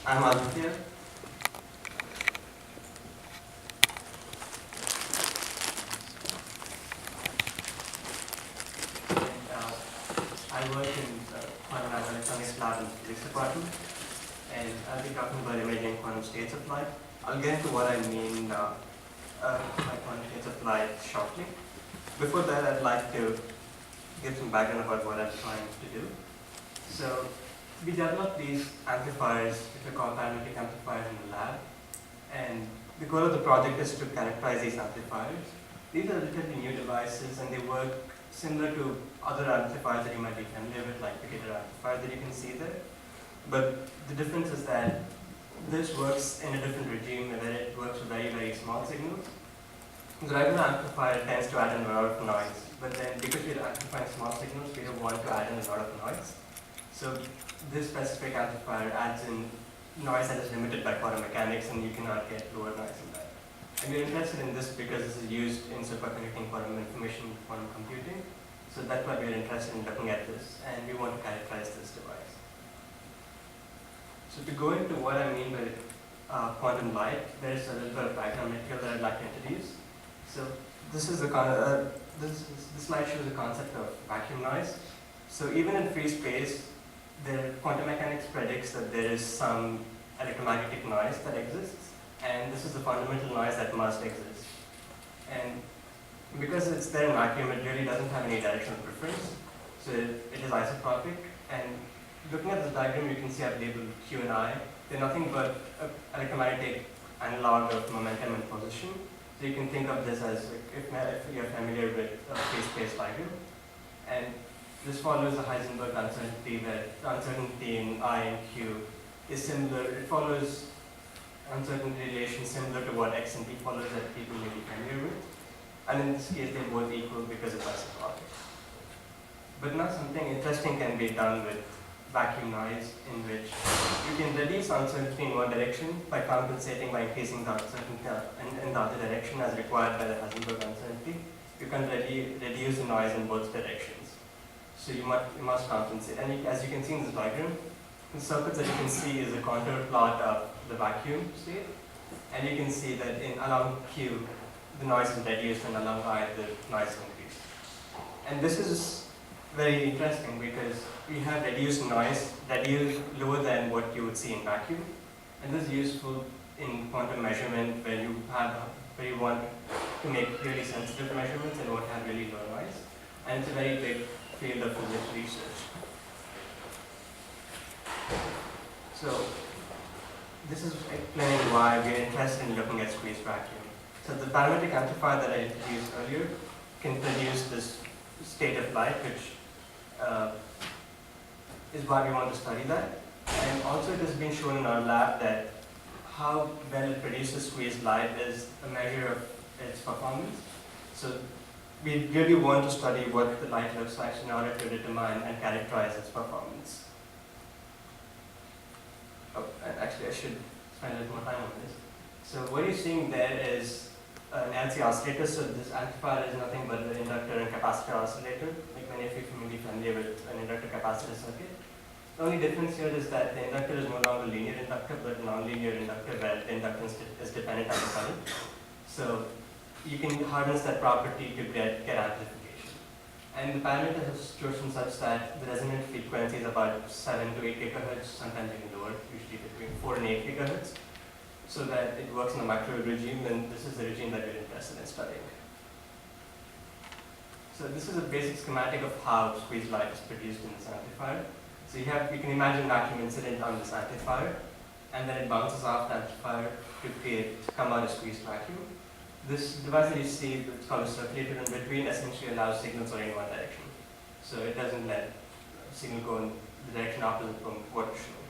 I'm Aditya. And I work in quantum electronics lab in the physics department, and I'll be talking about imaging quantum states of light. I'll get into what I mean by quantum states of light shortly. Before that, I'd like to give some background about what I'm trying to do. So, we developed these amplifiers, which are called parametric amplifiers in the lab, and the goal of the project is to characterize these amplifiers. These are relatively new devices, and they work similar to other amplifiers that you might be familiar with, like the guitar amplifier that you can see there. But the difference is that this works in a different regime, where it works with very, very small signals. The regular amplifier tends to add in a lot of noise, but then because we're amplifying small signals, we don't want to add in a lot of noise. So this specific amplifier adds in noise that is limited by quantum mechanics, and you cannot get lower noise than that. And we're interested in this because this is used in superconducting quantum information quantum computing. So that's why we're interested in looking at this, and we want to characterize this device. So to go into what I mean by quantum light, there is a little bit of background material that I'd like to introduce. So this is this slide shows the concept of vacuum noise. So even in free space, the quantum mechanics predicts that there is some electromagnetic noise that exists, and this is the fundamental noise that must exist. And because it's there in vacuum, it really doesn't have any directional preference, so it is isotropic. And looking at this diagram, you can see I've labeled Q and I. They're nothing but electromagnetic analog of momentum and position. So you can think of this as, if you're familiar with free space diagram. And this follows the Heisenberg uncertainty, where the uncertainty in I and Q is similar. It follows uncertainty relation similar to what X and T follows that people may be familiar with. And in this case, they're both equal because it's isotropic. But now something interesting can be done with vacuum noise, in which you can reduce uncertainty in one direction by compensating by increasing the uncertainty in the other direction as required by the Heisenberg uncertainty. You can reduce the noise in both directions. So you must compensate. And as you can see in this diagram, the circuit that you can see is a contour plot of the vacuum state. And you can see that along Q, the noise is reduced, and along I, the noise is increased. And this is very interesting because we have reduced noise that is lower than what you would see in vacuum. And this is useful in quantum measurement, where you want to make really sensitive measurements and want to have really low noise. And it's a very big field of physics research. So this is explaining why we're interested in looking at squeezed vacuum. So the parametric amplifier that I introduced earlier can produce this state of light, which is why we want to study that. And also it has been shown in our lab that how well it produces squeezed light is a measure of its performance. So we really want to study what the light looks like in order to determine and characterize its performance. Oh, and actually I should spend a little more time on this. So what you're seeing there is an LC oscillator. So this amplifier is nothing but an inductor and capacitor oscillator. Like many of you may be familiar with an inductor-capacitor circuit. The only difference here is that the inductor is no longer linear inductor, but non-linear inductor, where the inductance is dependent on the current. So you can harness that property to get amplification. And the parameter is chosen such that the resonant frequency is about 7 to 8 gigahertz, sometimes even lower, usually between 4 and 8 gigahertz, so that it works in a microwave regime, and this is the regime that we're interested in studying. So this is a basic schematic of how squeezed light is produced in this amplifier. So you can imagine vacuum incident on this amplifier, and then it bounces off the amplifier to come out a squeezed vacuum. This device that you see, it's called a circulator in between, essentially allows signals only in one direction. So it doesn't let signal go in the direction opposite from what is shown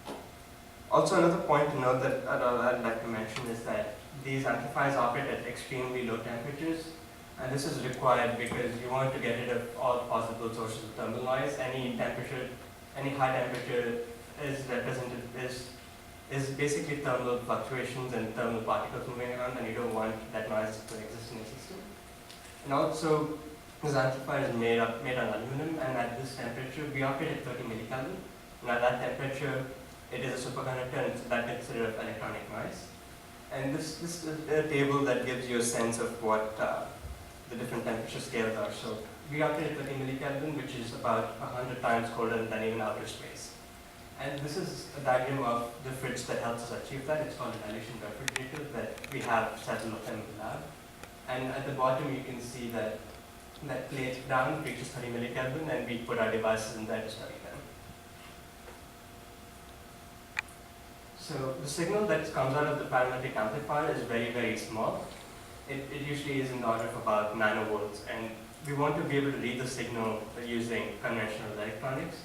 here. Also, another point to note that I'd like to mention is that these amplifiers operate at extremely low temperatures, and this is required because you want to get rid of all possible sources of thermal noise. Any high temperature is basically thermal fluctuations and thermal particles moving around, and you don't want that noise to exist in the system. And also, this amplifier is made on aluminum, and at this temperature, we operate at 30 millikelvin, And at that temperature, it is a superconductor, and so that gets rid of electronic noise. And this is a table that gives you a sense of what the different temperature scales are. So we operate at 30 millikelvin, which is about 100 times colder than even outer space. And this is a diagram of the fridge that helps us achieve that. It's called a dilation refrigerator that we have several of them in the lab. And at the bottom, you can see that that plate down reaches 30 millikelvin, and we put our devices in there to study them. So the signal that comes out of the parametric amplifier is very, very small. It usually is in the order of about nanovolts, and we want to be able to read the signal using conventional electronics.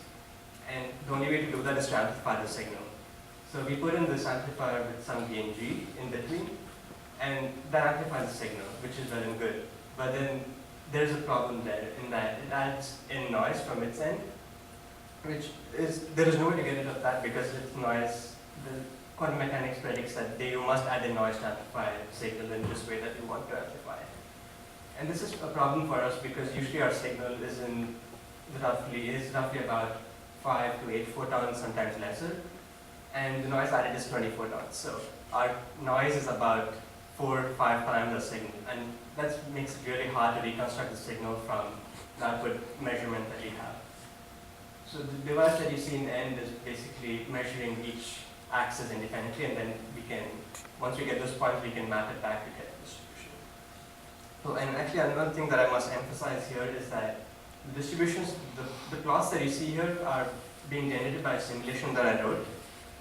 And the only way to do that is to amplify the signal. So we put in this amplifier with some gain G in between, and that amplifies the signal, which is well and good. But then there's a problem there in that it adds in noise from its end, which is, there is no way to get rid of that because it's noise. The quantum mechanics predicts that you must add a noise to amplify the signal in this way that you want to amplify it. And this is a problem for us because usually our signal is roughly about 5 to 8 photons, sometimes lesser, and the noise added is 20 photons. So our noise is about 4 or 5 times the signal, and that makes it really hard to reconstruct the signal from the output measurement that we have. So the device that you see in the end is basically measuring each axis independently, and then we can, once we get those points, we can map it back to get the distribution. So, and actually another thing that I must emphasize here is that the distributions, the plots that you see here are being generated by a simulation that I wrote,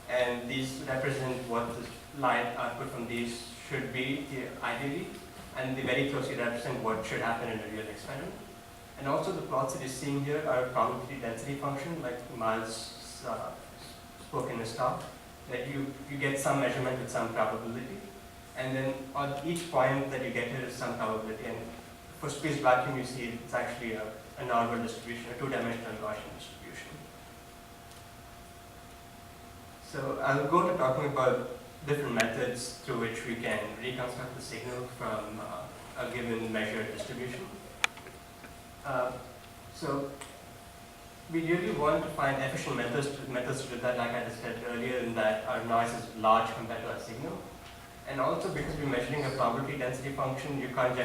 and these represent what the light output from these should be ideally, and they very closely represent what should happen in a real experiment. And also the plots that you're seeing here are a probability density function, like Miles spoke in his talk, that you get some measurement with some probability, and then on each point that you get here is some probability. And for space vacuum, you see it's actually a normal distribution, a two-dimensional Gaussian distribution. So I'll go to talking about different methods through which we can reconstruct the signal from a given measured distribution. So we really want to find efficient methods to do that, like I described earlier, in that our noise is large compared to our signal. And also because we're measuring a probability density function, you can't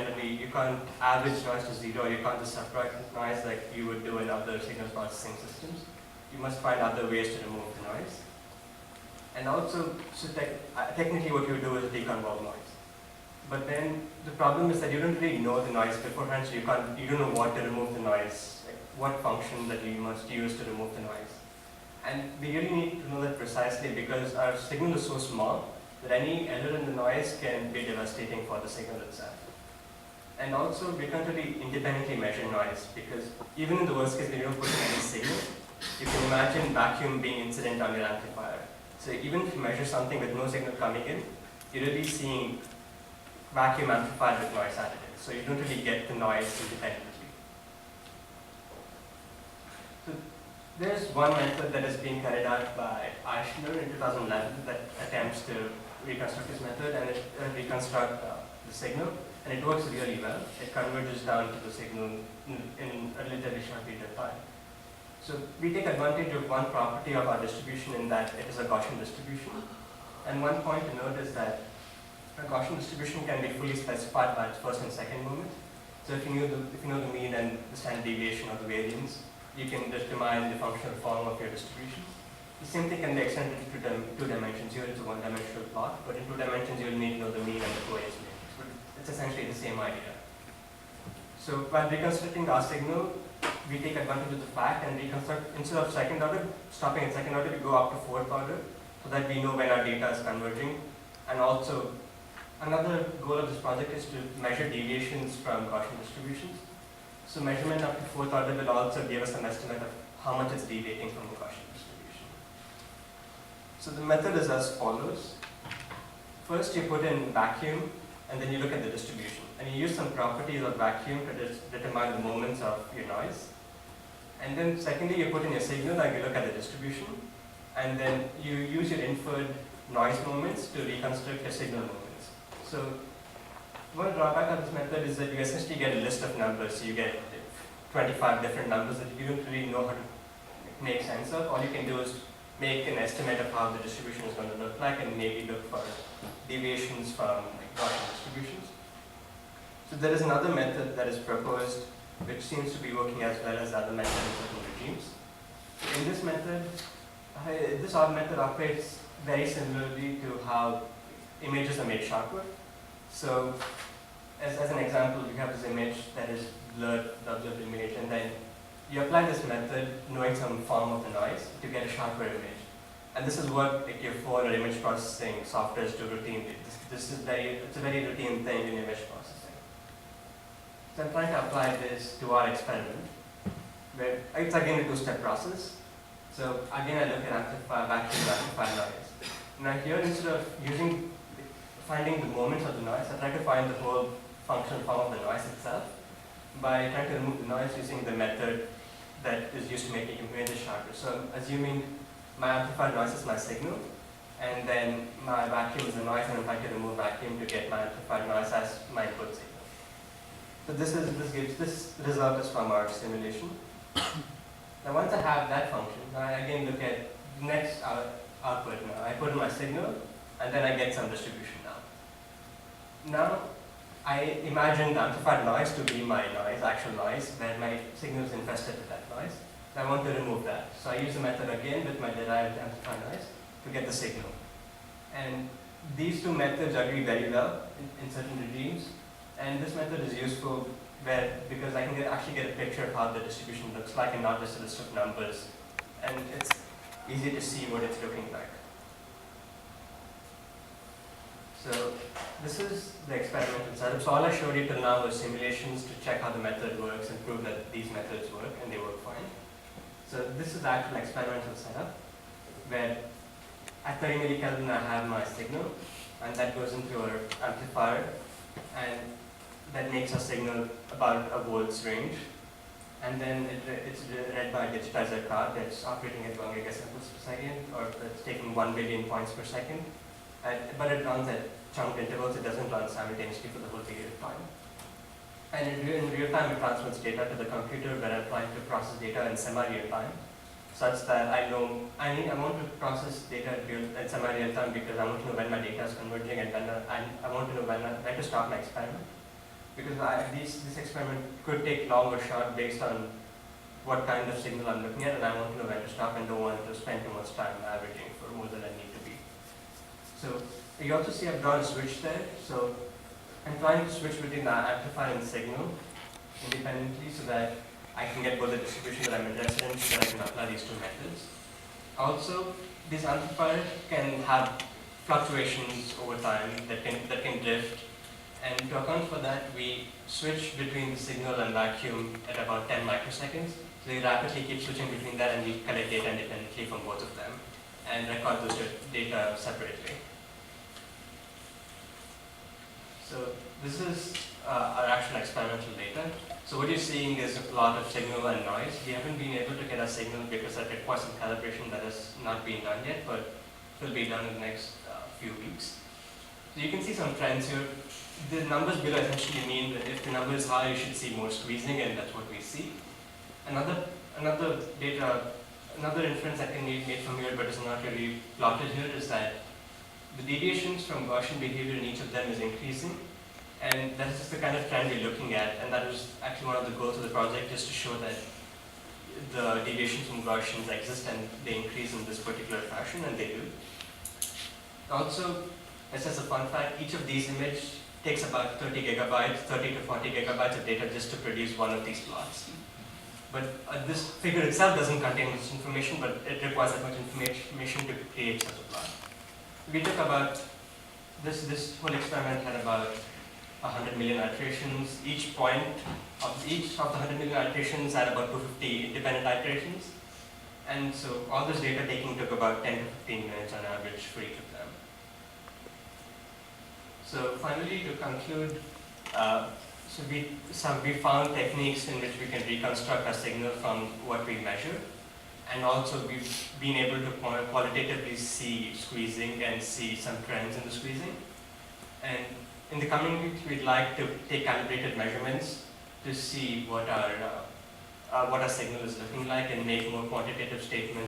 average noise to zero, you can't just subtract noise like you would do in other signal processing systems. You must find other ways to remove the noise. And also, so technically what you do is deconvolve noise. But then the problem is that you don't really know the noise beforehand, so you don't know what to remove the noise, like what function that you must use to remove the noise. And we really need to know that precisely because our signal is so small that any error in the noise can be devastating for the signal itself. And also, we can't really independently measure noise because even in the worst case, when you don't put in any signal, you can imagine vacuum being incident on your amplifier. So even if you measure something with no signal coming in, you're really seeing vacuum amplified with noise added in. So you don't really get the noise independently. So there's one method that is being carried out by Eichler in 2011 that attempts to reconstruct this method and reconstruct the signal, and it works really well. It converges down to the signal in a relatively short period of time. So we take advantage of one property of our distribution in that it is a Gaussian distribution. And one point to note is that a Gaussian distribution can be fully specified by its first and second moment. So if you know the mean and the standard deviation of the variance, you can determine the functional form of your distribution. The same thing can be extended to two dimensions. Here it's a one-dimensional plot, but in 2 dimensions you'll need to know the mean and the covariance matrix. But it's essentially the same idea. So while reconstructing our signal, we take advantage of the fact and reconstruct, instead of second order, stopping at second order, we go up to fourth order so that we know when our data is converging. And also, another goal of this project is to measure deviations from Gaussian distributions. So measurement up to fourth order will also give us an estimate of how much it's deviating from the Gaussian distribution. So the method is as follows. First, you put in vacuum, and then you look at the distribution. And you use some properties of vacuum to determine the moments of your noise. And then secondly, you put in your signal, and you look at the distribution. And then you use your inferred noise moments to reconstruct your signal moments. So one drawback of this method is that you essentially get a list of numbers. So you get 25 different numbers that you don't really know how to make sense of. All you can do is make an estimate of how the distribution is going to look like and maybe look for deviations from like Gaussian distributions. So there is another method that is proposed which seems to be working as well as the other method in certain regimes. So in this method, this method operates very similarly to how images are made sharper. So as an example, you have this image that is blurred, the observed image, and then you apply this method knowing some form of the noise to get a sharper image. And this is what like, your phone or image processing softwares do routinely. It's a very routine thing in image processing. So I'm trying to apply this to our experiment, where it's again a two-step process. So again, I look at vacuum amplifier noise. Now here, instead of finding the moments of the noise, I try to find the whole functional form of the noise itself by trying to remove the noise using the method that is used to make images sharper. So I'm assuming my amplified noise is my signal, and then my vacuum is the noise, and I'm trying to remove vacuum to get my amplified noise as my input signal. So this result is from our simulation. Now once I have that function, I again look at the next output. Now I put in my signal, and then I get some distribution now. I imagine the amplified noise to be my noise, actual noise, where my signal is infested with that noise. I want to remove that. So I use the method again with my derived amplified noise to get the signal. And these two methods agree very well in certain regimes. And this method is useful because I can actually get a picture of how the distribution looks like and not just a list of numbers. And it's easy to see what it's looking like. So this is the experimental setup. So all I showed you till now was simulations to check how the method works and prove that these methods work, and they work fine. So this is the actual experimental setup, where at 30 millikelvin I have my signal, and that goes into our amplifier, and that makes our signal about a volt's range. And then it's read by a digitizer card that's operating at 1 gigasamples per second, or it's taking 1 billion points per second. But it runs at chunked intervals. It doesn't run simultaneously for the whole period of time. And in real time, it transmits data to the computer, where I'm trying to process data in semi-real time, such that I want to process data in semi-real time because I want to know when my data is converging, and I want to know when to stop my experiment. Because this experiment could take long or short based on what kind of signal I'm looking at, and I want to know when to stop and don't want to spend too much time averaging for more than I need to be. So you also see I've drawn a switch there. So I'm trying to switch between the amplifier and signal independently so that I can get both the distribution that I'm interested in, so that I can apply these two methods. Also, this amplifier can have fluctuations over time that can drift. And to account for that, we switch between the signal and vacuum at about 10 microseconds. So we rapidly keep switching between that, and we collect data independently from both of them and record those data separately. So this is our actual experimental data. So what you're seeing is a plot of signal and noise. We haven't been able to get a signal because that requires some calibration that has not been done yet, but will be done in the next few weeks. So you can see some trends here. The numbers below essentially mean that if the number is high, you should see more squeezing, and that's what we see. Another inference that can be made from here, but is not really plotted here, is that the deviations from Gaussian behavior in each of them is increasing, and that is just the kind of trend we're looking at. And that was actually one of the goals of the project, is to show that the deviations from Gaussians exist and they increase in this particular fashion, and they do. Also, as a fun fact, each of these images takes about 30 to 40 gigabytes of data just to produce one of these plots. But this figure itself doesn't contain much information, but it requires that much information to create such a plot. We took about, this whole experiment had about 100 million iterations. Each of the 100 million iterations had about 250 independent iterations. And so all this data taking took about 10 to 15 minutes on average for each of them. So finally, to conclude, we found techniques in which we can reconstruct a signal from what we measure, and also we've been able to qualitatively see squeezing and see some trends in the squeezing. And in the coming weeks, we'd like to take calibrated measurements to see what our what our signal is looking like and make more quantitative statements.